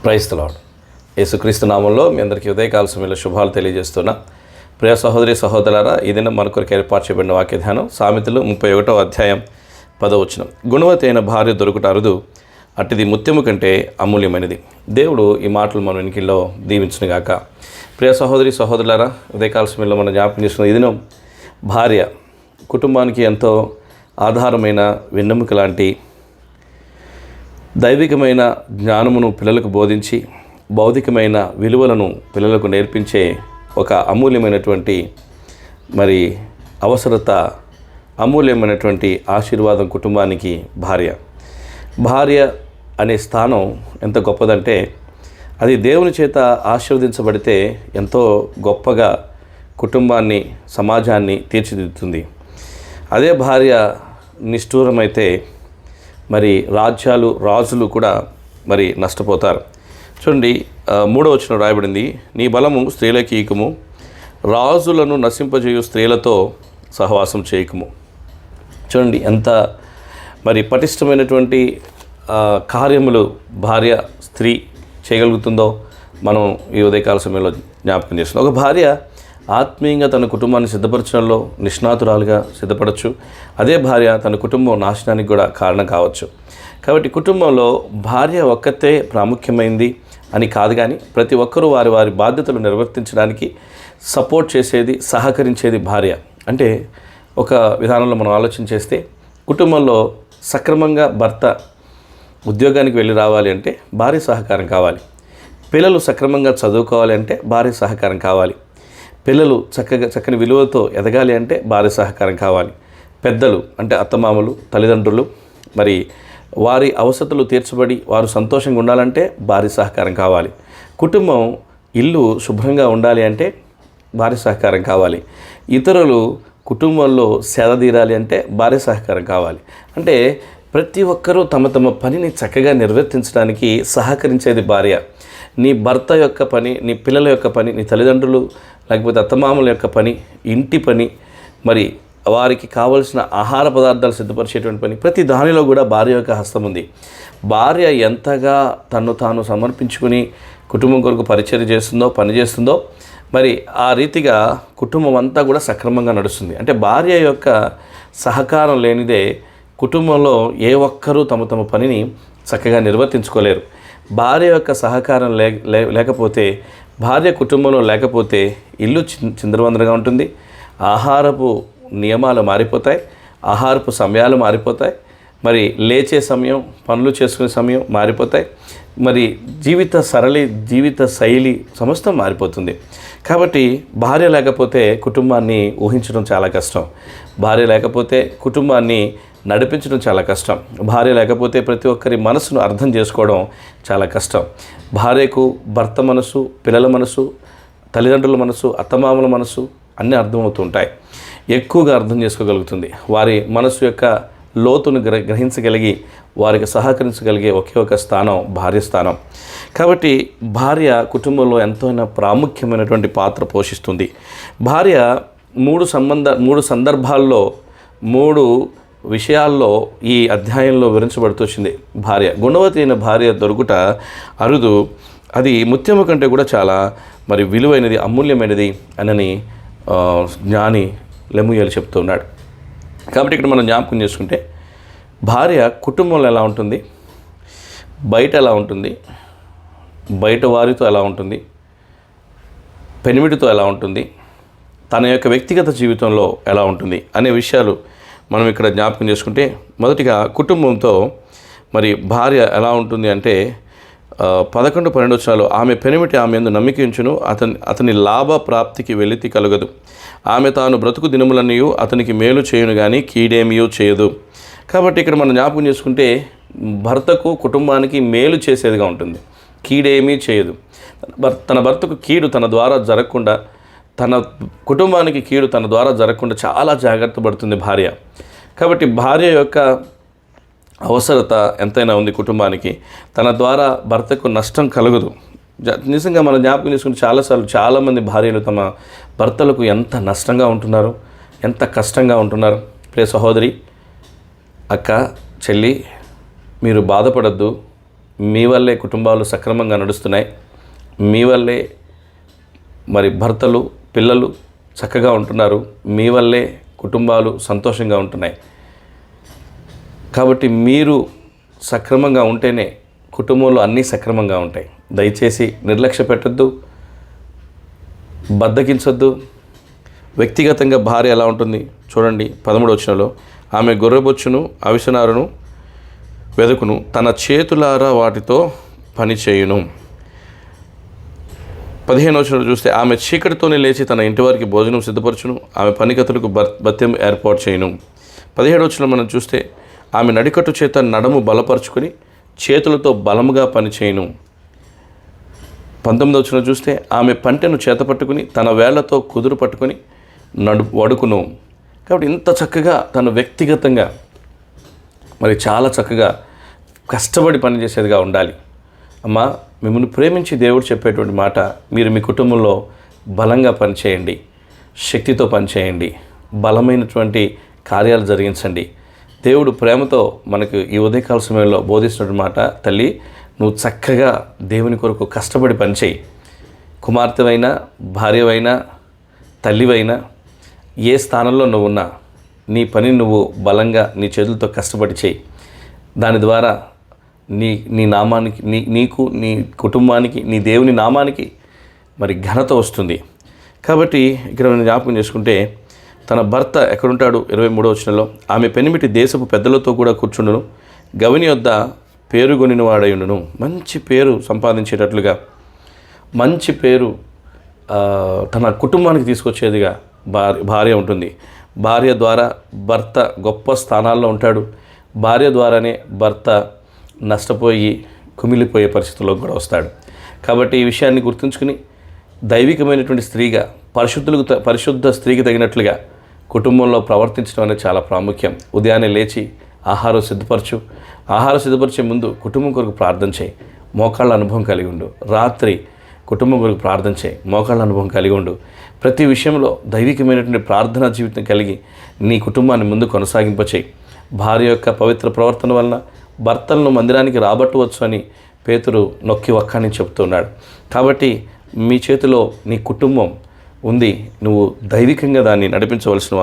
Praise the lord. యేసుక్రీస్తు నామంలో మీ అందరికీ ఉదయకాల సమయంలో శుభాలు తెలియజేస్తున్నా. ప్రియ సహోదరి సహోదరులారా, ఈ దినం మన కొరకు ఏర్పాటు చేయబడిన వాక్య ధ్యానం సామెతలు 31వ అధ్యాయం 10వ వచనం. గుణవతి అయిన భార్య దొరుకుట అరుదు, అట్టిది ముత్యము కంటే అమూల్యమైనది. దేవుడు ఈ మాటలు మన వెనుకల్లో దీవించునుగాక. ప్రియ సహోదరి సహోదరులారా, ఉదయకాల సమయంలో మనం జ్ఞాపకం చేస్తున్న ఈ దినం భార్య కుటుంబానికి ఎంతో ఆధారమైన వెన్నెముక లాంటి దైవికమైన జ్ఞానమును పిల్లలకు బోధించి భౌతికమైన విలువలను పిల్లలకు నేర్పించే ఒక అమూల్యమైనటువంటి అవసరత, అమూల్యమైనటువంటి ఆశీర్వాదం కుటుంబానికి భార్య అనే స్థానం ఎంత గొప్పదంటే, అది దేవుని చేత ఆశీర్వదించబడితే ఎంతో గొప్పగా కుటుంబాన్ని, సమాజాన్ని తీర్చిదిద్దుతుంది. అదే భార్య నిష్ఠూరమైతే రాజులు కూడా నష్టపోతారు. చూడండి, 3వ వచనం రాయబడింది, నీ బలము స్త్రీలకి ఈకము, రాజులను నశింపజేయు స్త్రీలతో సహవాసం చేయకము. చూడండి ఎంత పటిష్టమైనటువంటి కార్యములు భార్య స్త్రీ చేయగలుగుతుందో మనం ఈ ఉదయకాల సమయంలో జ్ఞాపకం చేస్తున్నాం. ఒక భార్య ఆత్మీయంగా తన కుటుంబాన్ని సిద్ధపరచడంలో నిష్ణాతురాలుగా సిద్ధపడవచ్చు. అదే భార్య తన కుటుంబం నాశనానికి కూడా కారణం కావచ్చు. కాబట్టి కుటుంబంలో భార్య ఒక్కతే ప్రాముఖ్యమైంది అని కాదు, కానీ ప్రతి ఒక్కరూ వారి వారి బాధ్యతలు నిర్వర్తించడానికి సపోర్ట్ చేసేది, సహకరించేది భార్య. అంటే ఒక విధానంలో మనం ఆలోచన చేస్తే, కుటుంబంలో సక్రమంగా భర్త ఉద్యోగానికి వెళ్ళి రావాలి అంటే భార్య సహకారం కావాలి. పిల్లలు సక్రమంగా చదువుకోవాలి అంటే భార్య సహకారం కావాలి. పిల్లలు చక్కని విలువలతో ఎదగాలి అంటే భార్య సహకారం కావాలి. పెద్దలు అంటే అత్తమామలు, తల్లిదండ్రులు వారి అవసరతలు తీర్చబడి వారు సంతోషంగా ఉండాలంటే భార్య సహకారం కావాలి. కుటుంబం, ఇల్లు శుభ్రంగా ఉండాలి అంటే భార్య సహకారం కావాలి. ఇతరులు కుటుంబంలో సేద తీరాలి అంటే భార్య సహకారం కావాలి. అంటే ప్రతి ఒక్కరూ తమ తమ పనిని చక్కగా నిర్వర్తించడానికి సహకరించేది భార్య. నీ భర్త యొక్క పని, నీ పిల్లల యొక్క పని, నీ తల్లిదండ్రులు లేకపోతే అత్తమామల యొక్క పని, ఇంటి పని, వారికి కావలసిన ఆహార పదార్థాలు సిద్ధపరిచేటువంటి పని, ప్రతి దానిలో కూడా భార్య యొక్క హస్తం ఉంది. భార్య ఎంతగా తను తాను సమర్పించుకుని కుటుంబం కొరకు పరిచర్య చేస్తుందో, పని చేస్తుందో, ఆ రీతిగా కుటుంబం అంతా కూడా సక్రమంగా నడుస్తుంది. అంటే భార్య యొక్క సహకారం లేనిదే కుటుంబంలో ఏ ఒక్కరూ తమ తమ పనిని చక్కగా నిర్వర్తించుకోలేరు. భార్య యొక్క సహకారం లేకపోతే, భార్య కుటుంబంలో లేకపోతే ఇల్లు చిందరవందరగా ఉంటుంది. ఆహారపు నియమాలు మారిపోతాయి, ఆహారపు సమయాలు మారిపోతాయి, లేచే సమయం, పనులు చేసుకునే సమయం మారిపోతాయి, జీవిత శైలి సమస్తం మారిపోతుంది. కాబట్టి భార్య లేకపోతే కుటుంబాన్ని ఊహించడం చాలా కష్టం. భార్య లేకపోతే కుటుంబాన్ని నడిపించడం చాలా కష్టం. భార్య లేకపోతే ప్రతి ఒక్కరి మనసును అర్థం చేసుకోవడం చాలా కష్టం. భార్యకు భర్త మనసు, పిల్లల మనసు, తల్లిదండ్రుల మనసు, అత్తమామల మనసు అన్నీ అర్థమవుతూ ఉంటాయి. ఎక్కువగా అర్థం చేసుకోగలుగుతుంది. వారి మనసు యొక్క లోతును గ్రహించగలిగి వారికి సహకరించగలిగే ఒకే ఒక స్థానం భార్య స్థానం. కాబట్టి భార్య కుటుంబంలో ఎంతైనా ప్రాముఖ్యమైనటువంటి పాత్ర పోషిస్తుంది. భార్య మూడు సందర్భాల్లో, 3 విషయాల్లో ఈ అధ్యాయంలో వివరించబడుతూ వచ్చింది. భార్య, గుణవతి అయిన భార్య దొరుకుట అరుదు, అది ముత్యము కంటే కూడా చాలా విలువైనది, అమూల్యమైనది అని జ్ఞాని లెమూయేలు చెప్తున్నాడు. కాబట్టి ఇక్కడ మనం జ్ఞాపకం చేసుకుంటే, భార్య కుటుంబంలో ఎలా ఉంటుంది, బయట ఎలా ఉంటుంది, బయట వారితో ఎలా ఉంటుంది, పెనిమిటితో ఎలా ఉంటుంది, తన యొక్క వ్యక్తిగత జీవితంలో ఎలా ఉంటుంది అనే విషయాలు మనం ఇక్కడ జ్ఞాపకం చేసుకుంటే, మొదటిగా కుటుంబంతో భార్య ఎలా ఉంటుంది అంటే 11-12 వచనాలు, ఆమె పెనిమిటి ఆమె యందు నమ్మిక ఉంచును, అతని లాభ ప్రాప్తికి వెలితి కలగదు. ఆమె తాను బ్రతుకు దినములన్నీ అతనికి మేలు చేయును కానీ కీడేమియో చేయదు. కాబట్టి ఇక్కడ మనం జ్ఞాపకం చేసుకుంటే, భర్తకు కుటుంబానికి మేలు చేసేదిగా ఉంటుంది, కీడేమీ చేయదు. తన భర్తకు కీడు తన ద్వారా జరగకుండా, తన కుటుంబానికి కీడు తన ద్వారా జరగకుండా చాలా జాగ్రత్త పడుతుంది భార్య. కాబట్టి భార్య యొక్క అవసరత ఎంతైనా ఉంది కుటుంబానికి. తన ద్వారా భర్తకు నష్టం కలగదు. నిజంగా మనం జ్ఞాపకం చేసుకుంటే చాలామంది భార్యలు తమ భర్తలకు ఎంత నష్టంగా ఉంటున్నారు, ఎంత కష్టంగా ఉంటున్నారు. ప్రియ సహోదరి, అక్క, చెల్లి, మీరు బాధపడద్దు, మీ వల్లే కుటుంబాలు సక్రమంగా నడుస్తున్నాయి. మీ వల్లే మరి భర్తలు పిల్లలు చక్కగా ఉంటున్నారు. మీ వల్లే కుటుంబాలు సంతోషంగా ఉంటున్నాయి. కాబట్టి మీరు సక్రమంగా ఉంటేనే కుటుంబంలో అన్నీ సక్రమంగా ఉంటాయి. దయచేసి నిర్లక్ష్య పెట్టద్దు, బద్దకించొద్దు. వ్యక్తిగతంగా భార్య ఎలా ఉంటుంది చూడండి. 13వ వచనంలో ఆమె గొర్రెబొచ్చును అవిసెనారును వెదకును, తన చేతులారా వాటితో పని చేయును. 15వ వచనంలో చూస్తే ఆమె చీకటితోనే లేచి తన ఇంటి వారికి భోజనం సిద్ధపరచును, ఆమె పనికతులకు భత్యం ఏర్పాటు చేయును. 17వ వచనం మనం చూస్తే ఆమె నడికట్టు చేత నడము బలపరుచుకొని చేతులతో బలముగా పనిచేయును. 19వ వచనం చూస్తే ఆమె పంటెను చేతపట్టుకుని తన వేళ్లతో కుదురు పట్టుకొని వడుకును. కాబట్టి ఇంత చక్కగా తను వ్యక్తిగతంగా మరి చాలా చక్కగా కష్టపడి పనిచేసేదిగా ఉండాలి. అమ్మా, మిమ్మల్ని ప్రేమించి దేవుడు చెప్పేటువంటి మాట, మీరు మీ కుటుంబంలో బలంగా పనిచేయండి, శక్తితో పనిచేయండి, బలమైనటువంటి కార్యాలు జరిగించండి. దేవుడు ప్రేమతో మనకు ఈ ఉదయకాల సమయంలో బోధిస్తున్న మాట, తల్లి నువ్వు చక్కగా దేవుని కొరకు కష్టపడి పనిచేయి. కుమార్తెవైనా, భార్యవైనా, తల్లివైనా, ఏ స్థానంలో నువ్వు ఉన్నా నీ పని నువ్వు బలంగా నీ చేతులతో కష్టపడి చేయి. దాని ద్వారా నీ నామానికి, నీకు, నీ కుటుంబానికి, నీ దేవుని నామానికి మరి ఘనత వస్తుంది. కాబట్టి ఇక్కడ మనం జ్ఞాపకం చేసుకుంటే తన భర్త ఎక్కడుంటాడు? 23వ వచనంలో ఆమె పెనిమిటి దేశపు పెద్దలతో కూడా కూర్చుండును, గవిని వద్ద పేరుగొనిన వాడయుండును. మంచి పేరు సంపాదించేటట్లుగా, మంచి పేరు తన కుటుంబానికి తీసుకొచ్చేదిగా భార్య ఉంటుంది. భార్య ద్వారా భర్త గొప్ప స్థానాల్లో ఉంటాడు. భార్య ద్వారానే భర్త నష్టపోయి కుమిలిపోయే పరిస్థితుల్లోకి కూడా వస్తాడు. కాబట్టి ఈ విషయాన్ని గుర్తుంచుకుని దైవికమైనటువంటి స్త్రీగా, పరిశుద్ధ స్త్రీకి తగినట్లుగా కుటుంబంలో ప్రవర్తించడం అనేది చాలా ప్రాముఖ్యం. ఉదయాన్నే లేచి ఆహారం సిద్ధపరిచే ముందు కుటుంబం కొరకు ప్రార్థన చేయి, మోకాళ్ళ అనుభవం కలిగి ఉండు. రాత్రి కుటుంబం కొరకు ప్రార్థన చేయి, మోకాళ్ళ అనుభవం కలిగి ఉండు. ప్రతి విషయంలో దైవికమైనటువంటి ప్రార్థనా జీవితం కలిగి నీ కుటుంబాన్ని ముందు కొనసాగింపచేయి. భార్య యొక్క పవిత్ర ప్రవర్తన వలన భర్తలను మందిరానికి రాబట్టవచ్చు అని పేతురు నొక్కి వక్కాని చెప్తున్నాడు. కాబట్టి మీ చేతిలో నీ కుటుంబం ఉంది, నువ్వు దైవికంగా దాన్ని నడిపించవలసిన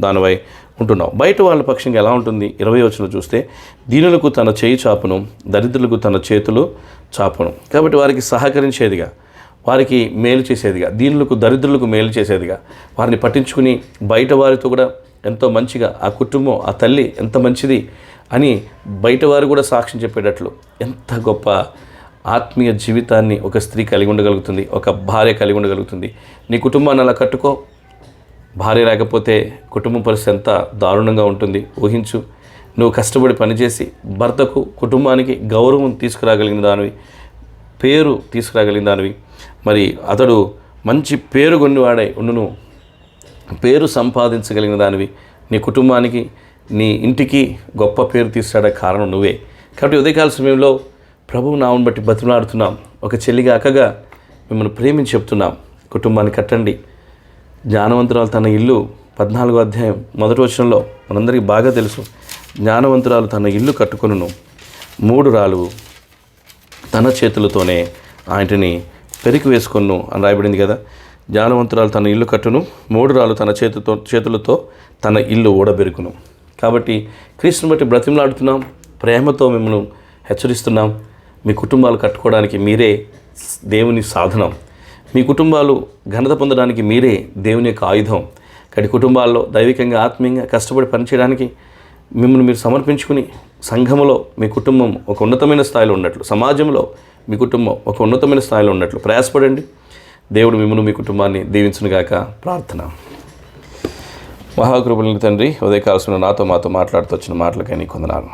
దానివై ఉంటున్నావు. బయట వాళ్ళ పక్షంగా ఎలా ఉంటుంది? 20వ వచనం చూస్తే దీనులకు తన చేయి చాపును, దరిద్రులకు తన చేతులు చాపును. కాబట్టి వారికి సహకరించేదిగా, వారికి మేలు చేసేదిగా, దీనులకు దరిద్రులకు మేలు చేసేదిగా, వారిని పట్టించుకుని బయట వారితో కూడా ఎంతో మంచిగా ఆ కుటుంబం, ఆ తల్లి ఎంత మంచిది అని బయట వారు కూడా సాక్ష్యం చెప్పేటట్లు ఎంత గొప్ప ఆత్మీయ జీవితాన్ని ఒక స్త్రీ కలిగి ఉండగలుగుతుంది, ఒక భార్య కలిగి ఉండగలుగుతుంది. నీ కుటుంబాన్ని అలా కట్టుకో. భార్య లేకపోతే కుటుంబం పరిస్థితి ఎంత దారుణంగా ఉంటుంది ఊహించు. నువ్వు కష్టపడి పనిచేసి భర్తకు, కుటుంబానికి గౌరవం తీసుకురాగలిగిన దానివి, పేరు తీసుకురాగలిగిన దానివి, మరి అతడు మంచి పేరు కొన్నివాడై ఉండును, పేరు సంపాదించగలిగిన దానివి, నీ కుటుంబానికి, నీ ఇంటికి గొప్ప పేరు తీసుకురావడానికి కారణం నువ్వే. కాబట్టి ఉదయకాల సమయంలో ప్రభువు నామమును బట్టి బతిమలాడుతున్నాం. ఒక చెల్లిగా, అక్కగా మిమ్మల్ని ప్రేమించి చెప్తున్నాం, కుటుంబాన్ని కట్టండి. జ్ఞానవంతురాలు తన ఇల్లు 14వ అధ్యాయం 1వ వచనంలో మనందరికీ బాగా తెలుసు. జ్ఞానవంతురాలు తన ఇల్లు కట్టుకొనును, 3 రాళ్ళు తన చేతులతోనే ఆయటిని పెరికి వేసుకొను అని రాయబడింది కదా. జ్ఞానవంతురాలు తన ఇల్లు కట్టును, 3 రాళ్ళు తన చేతులతో తన ఇల్లు ఓడబెరుకును. కాబట్టి క్రీస్తుని బట్టి బ్రతిమలాడుతున్నాం, ప్రేమతో మిమ్మల్ని హెచ్చరిస్తున్నాం. మీ కుటుంబాలు కట్టుకోవడానికి మీరే దేవుని సాధనం, మీ కుటుంబాలు ఘనత పొందడానికి మీరే దేవుని యొక్క ఆయుధం. కాబట్టి కుటుంబాల్లో దైవికంగా, ఆత్మీయంగా కష్టపడి పనిచేయడానికి మిమ్మల్ని మీరు సమర్పించుకుని సంఘములో మీ కుటుంబం ఒక ఉన్నతమైన స్థాయిలో ఉన్నట్లు, సమాజంలో మీ కుటుంబం ఒక ఉన్నతమైన స్థాయిలో ఉన్నట్లు ప్రయాసపడండి. దేవుడు మిమ్మల్ని, మీ కుటుంబాన్ని దీవించునుగాక. ప్రార్థన. మహాకృపలని తండ్రి, ఉదయకాలసిన నాతో మాతో మాట్లాడుతూ వచ్చిన మాటలకై నీకు వందనాలు.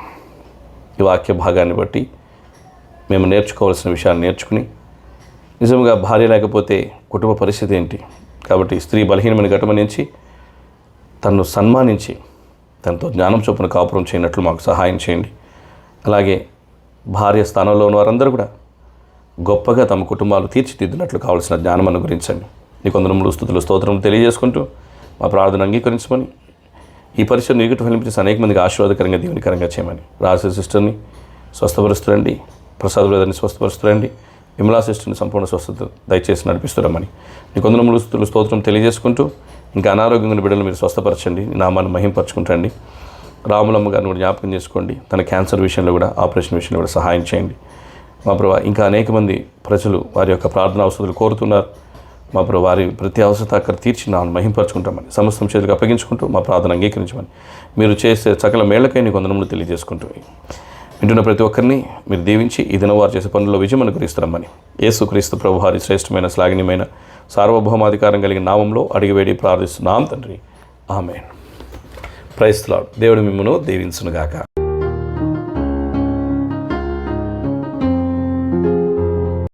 ఈ వాక్య భాగాన్ని బట్టి మేము నేర్చుకోవాల్సిన విషయాలు నేర్చుకుని, నిజంగా భార్య లేకపోతే కుటుంబ పరిస్థితి ఏంటి, కాబట్టి స్త్రీ బలహీనమైన గమనించి తనను సన్మానించి తనతో జ్ఞానం చొప్పున కాపురం చేయనట్లు మాకు సహాయం చేయండి. అలాగే భార్య స్థానంలో ఉన్న వారందరూ కూడా గొప్పగా తమ కుటుంబాలు తీర్చిదిద్దినట్లు కావాల్సిన జ్ఞానం అనుగ్రహించండి. నీకు వందనములు, స్తుతులు, స్తోత్రం తెలియజేసుకుంటూ మా ప్రార్థన అంగీకరించమని, ఈ పరిచయం నీకు ఫలించి అనేక మందికి ఆశీర్వాదకరంగా, దీవెనకరంగా చేయమని, రాసే సిస్టర్ని స్వస్థపరుస్తురండి. ప్రసాద్ బ్రదర్ని స్వస్థపరుస్తురండి. విమలా సిస్టర్ని సంపూర్ణ స్వస్థత దయచేసి నడిపిస్తురమ్మని నీకు వందనములు స్తుతులు స్తోత్రం తెలియజేసుకుంటూ, ఇంకా అనారోగ్యంగా బిడ్డలు మీరు స్వస్థపరచండి, నామాన్ని మహింపరచుకుంటండి. రాములమ్మ గారిని కూడా జ్ఞాపకం చేసుకోండి. తన క్యాన్సర్ విషయంలో కూడా, ఆపరేషన్ విషయంలో కూడా సహాయం చేయండి మా ప్రభా. ఇంకా అనేక మంది ప్రజలు వారి యొక్క ప్రార్థన అవసరాలు కోరుతున్నారు మా ప్రభు. వారి ప్రతి అవసరత అక్కడ తీర్చి నాను మహింపరచుకుంటామని సమస్తం చేతులకు అప్పగించుకుంటూ మా ప్రార్థన అంగీకరించమని మీరు చేసే సకల మేళ్లకై నీకు వందనములు తెలియజేసుకుంటూ, వింటున్న ప్రతి ఒక్కరిని మీరు దీవించి ఈ దినం వారు చేసే పనుల్లో విజయం అనుగ్రహిస్తారమ్మని యేసుక్రీస్తు ప్రభు వారి శ్రేష్టమైన శ్లాఘనీయమైన సార్వభౌమాధికారం కలిగిన నామంలో అడిగివేడి ప్రార్థిస్తున్నాం తండ్రి. ఆమేన్. Praise the Lord. దేవుడు మిమ్మును దీవించునుగాక.